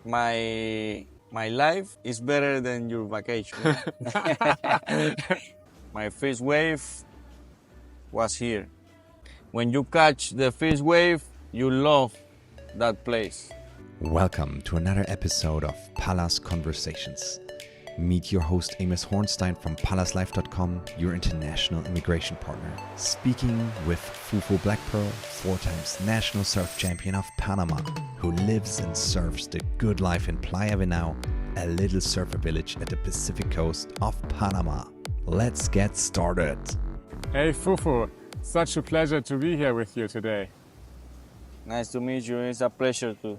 My life is better than your vacation. My first wave was here. When you catch the first wave, you love that place. Welcome to another episode of Pallas Conversations. Meet your host Amos Hornstein from PallasLife.com, your international immigration partner. Speaking with Fufo Blackperla, 4 times national surf champion of Panama, who lives and surfs the good life in Playa Venao, a little surfer village at the Pacific coast of Panama. Let's get started. Hey Fufo, such a pleasure to be here with you today. Nice to meet you. It's a pleasure too.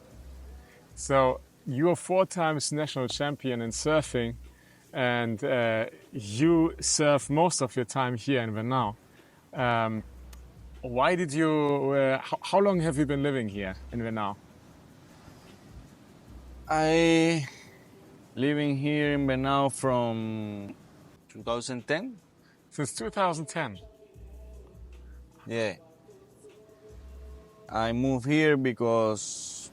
So you're 4 times national champion in surfing, and you surf most of your time here in Vanao. Why did you? How long have you been living here in Vanao? I living here in Venao from 2010. Since 2010. Yeah. I moved here because,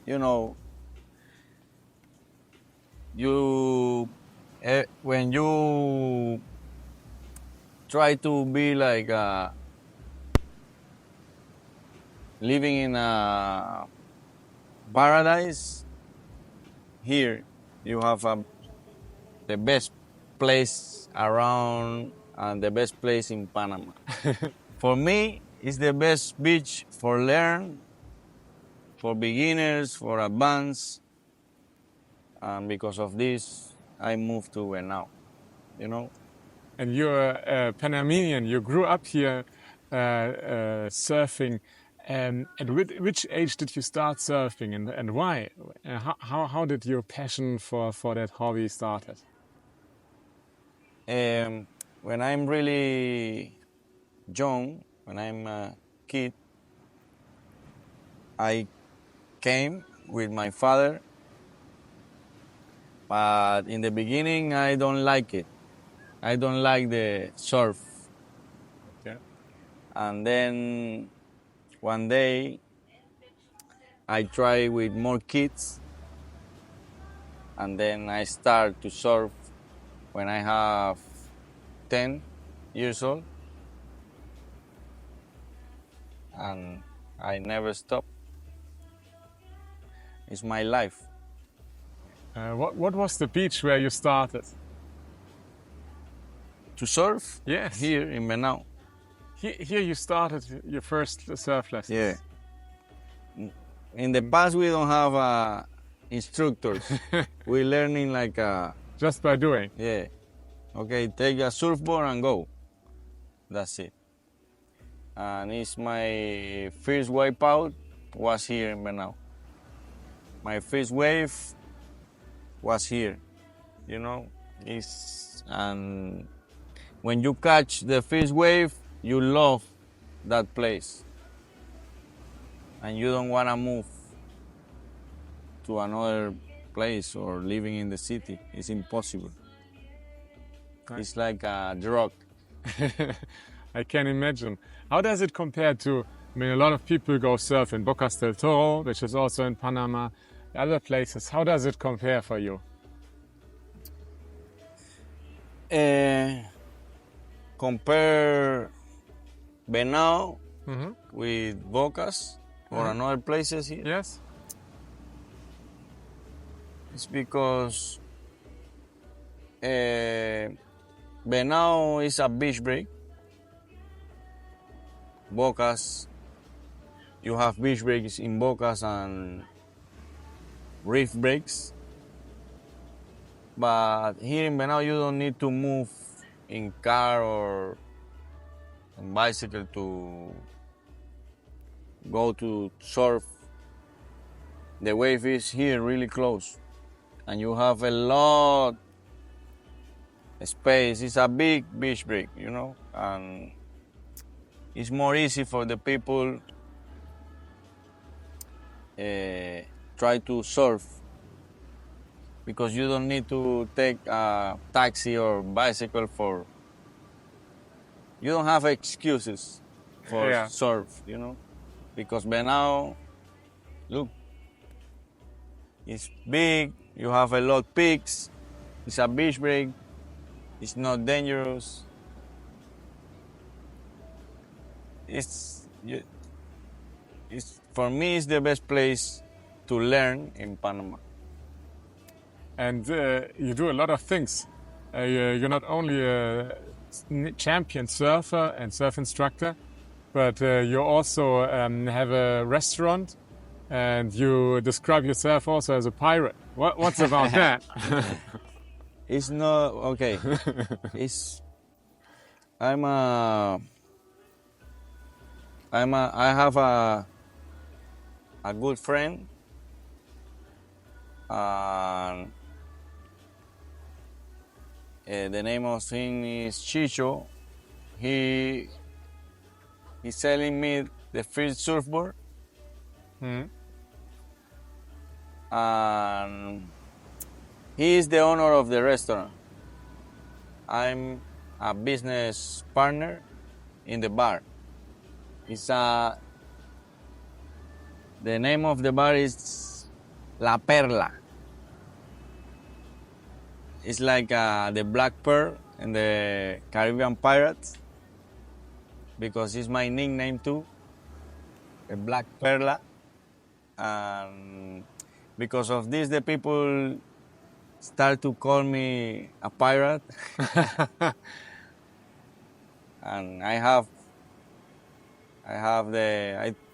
when you try to be like living in a paradise, here you have the best place around and the best place in Panama. For me, it's the best beach for learn, for beginners, for advanced. And because of this, I moved to Venao, And you're a Panamanian. You grew up here surfing. At which age did you start surfing, and why? How did your passion for that hobby started? When I'm really young, when I'm a kid, I came with my father, but in the beginning I don't like it. I don't like the surf. Yeah. And then one day I try with more kids, and then I start to surf when I have 10 years old, and I never stop. It's my life. What was the beach where you started? To surf? Yes. Here in Venao. Here you started your first surf lessons. Yeah. In the past we don't have instructors. We're learning like just by doing. Yeah. Okay, take a surfboard and go. That's it. And it's my first wipeout was here in Venao. My first wave was here, and when you catch the first wave, you love that place, and you don't want to move to another place or living in the city. It's impossible. Right. It's like a drug. I can imagine. How does it compare to? A lot of people go surf in Bocas del Toro, which is also in Panama, other places. How does it compare for you? Compare Venao with Bocas or another places here. Yes. It's because Venao is a beach break. Bocas, you have beach breaks in Bocas and reef breaks. But here in Venao, you don't need to move in car or on bicycle to go to surf. The wave is here really close, and you have a lot of space. It's a big beach break, and it's more easy for the people try to surf, because you don't need to take a taxi or bicycle you don't have excuses for surf, because Venao, look, It's big. You have a lot of peaks. It's a beach break. It's not dangerous. It's for me. It's the best place to learn in Panama. And you do a lot of things. You're not only a champion surfer and surf instructor, but you also have a restaurant, and you describe yourself also as a pirate. What's about that? It's not okay. I'm a. I have a good friend, and the name of him is Chicho. He's selling me the first surfboard, and he is the owner of the restaurant. I'm a business partner in the bar. The name of the bar is La Perla. It's like the Blackperla and the Caribbean Pirates, because it's my nickname too, the Blackperla. And because of this, the people start to call me a pirate. And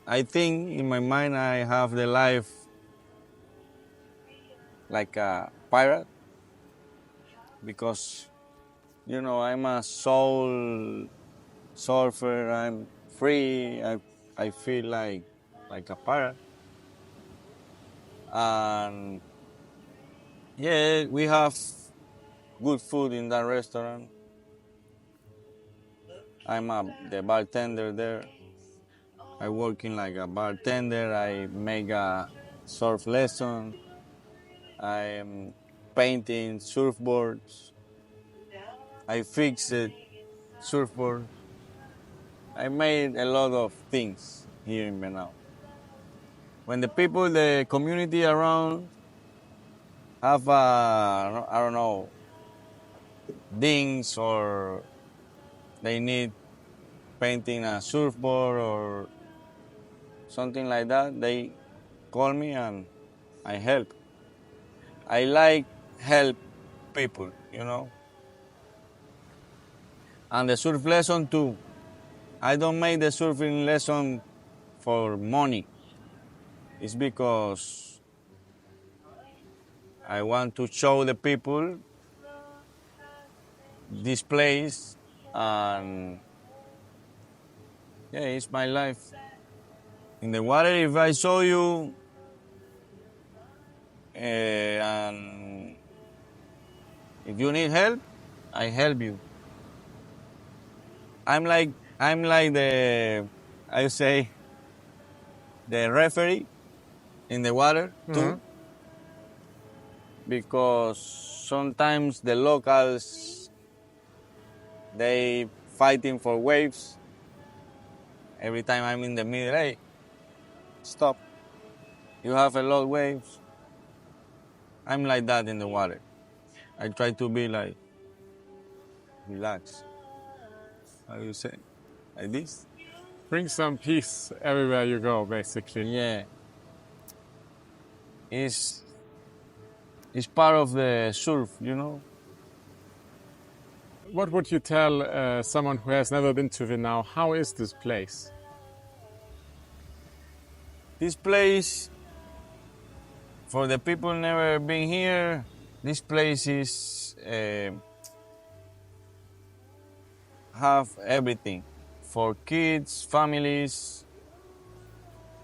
I think in my mind I have the life like a pirate, because I'm a soul surfer. I'm free. I feel like a pirate. And yeah, we have good food in that restaurant. I'm the bartender there. I working like a bartender. I make a surf lesson. I am painting surfboards. I fixed surfboard. I made a lot of things here in Venao. When the community around have I don't know, dings, or they need painting a surfboard or something like that, they call me and I help. I like help people, And the surf lesson too. I don't make the surfing lesson for money. It's because I want to show the people this place, and yeah, it's my life. In the water, if I show you and if you need help, I help you. I'm like I say, the referee in the water too, because sometimes the locals, they fighting for waves. Every time I'm in the middle, hey, stop. You have a lot of waves. I'm like that in the water. I try to be like relaxed. How you say? Like this? Bring some peace everywhere you go, basically. Yeah. It's part of the surf, What would you tell someone who has never been to Venao? How is this place? This place, for the people never been here, this place is have everything for kids, families,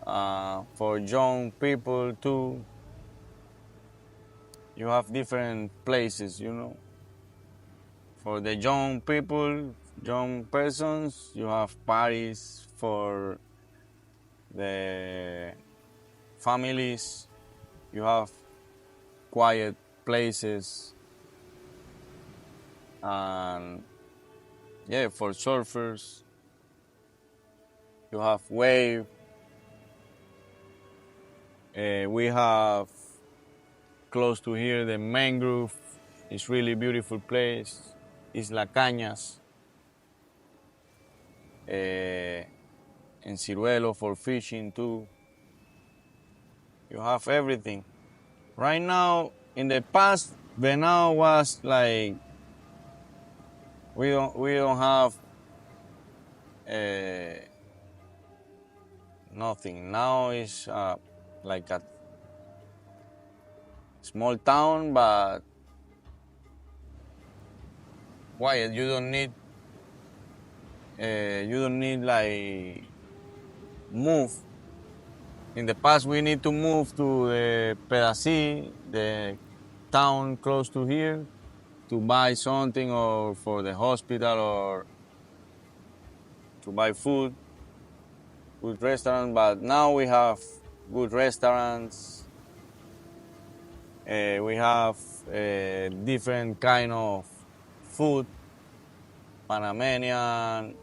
for young people too. You have different places, For the young people, young persons, you have parties. For the families, you have quiet places. And yeah, for surfers, you have wave. We have close to here, the mangrove is really beautiful place. Isla Cañas. And Ciruelo for fishing too. You have everything. Right now, in the past, Venao was like we don't have nothing. Now it's like a small town, but quiet. You don't need like move. In the past, we need to move to the Pedací, the town close to here, to buy something or for the hospital or to buy food, good restaurant. But now we have good restaurants. We have different kind of food, Panamanian,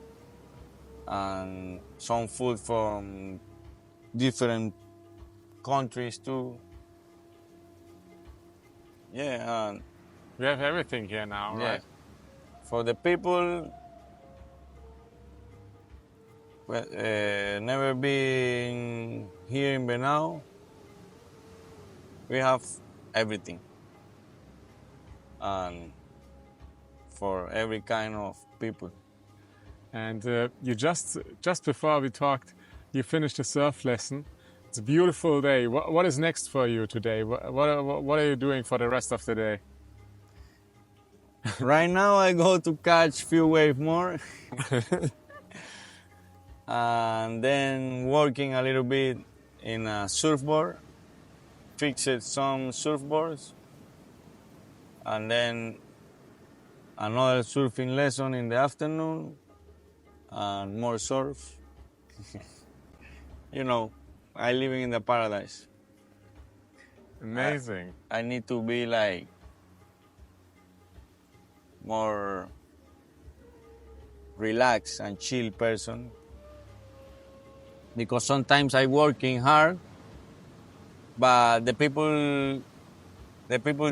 and some food from different countries too. Yeah, and We have everything here now, yeah, right? for the people never been here in Venao, we have everything, and for every kind of people. And you just before we talked, you finished a surf lesson. It's a beautiful day. What is next for you today? What are you doing for the rest of the day? Right now I go to catch few waves more and then working a little bit in a surfboard, fixed some surfboards, and then another surfing lesson in the afternoon and more surf. You know, I living in the paradise. Amazing. I need to be like more relaxed and chill person, because sometimes I working hard, but the people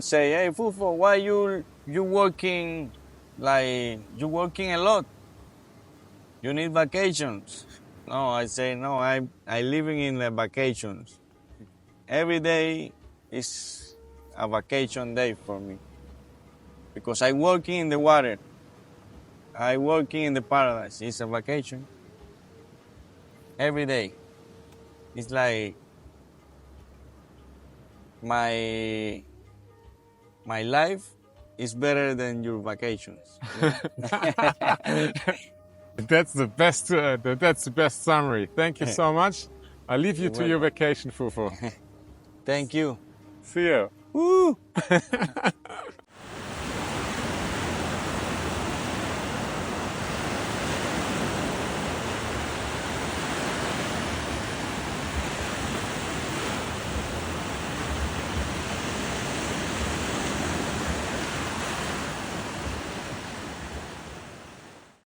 say, "Hey, Fufo, why you working like you working a lot? You need vacations." No, I say no. I living in the vacations. Every day is a vacation day for me, because I working in the water. I working in the paradise. It's a vacation. Every day. It's like my life is better than your vacations. That's the best. That's the best summary. Thank you so much. I'll leave you to your vacation, Fufo. Thank you. See you. Woo!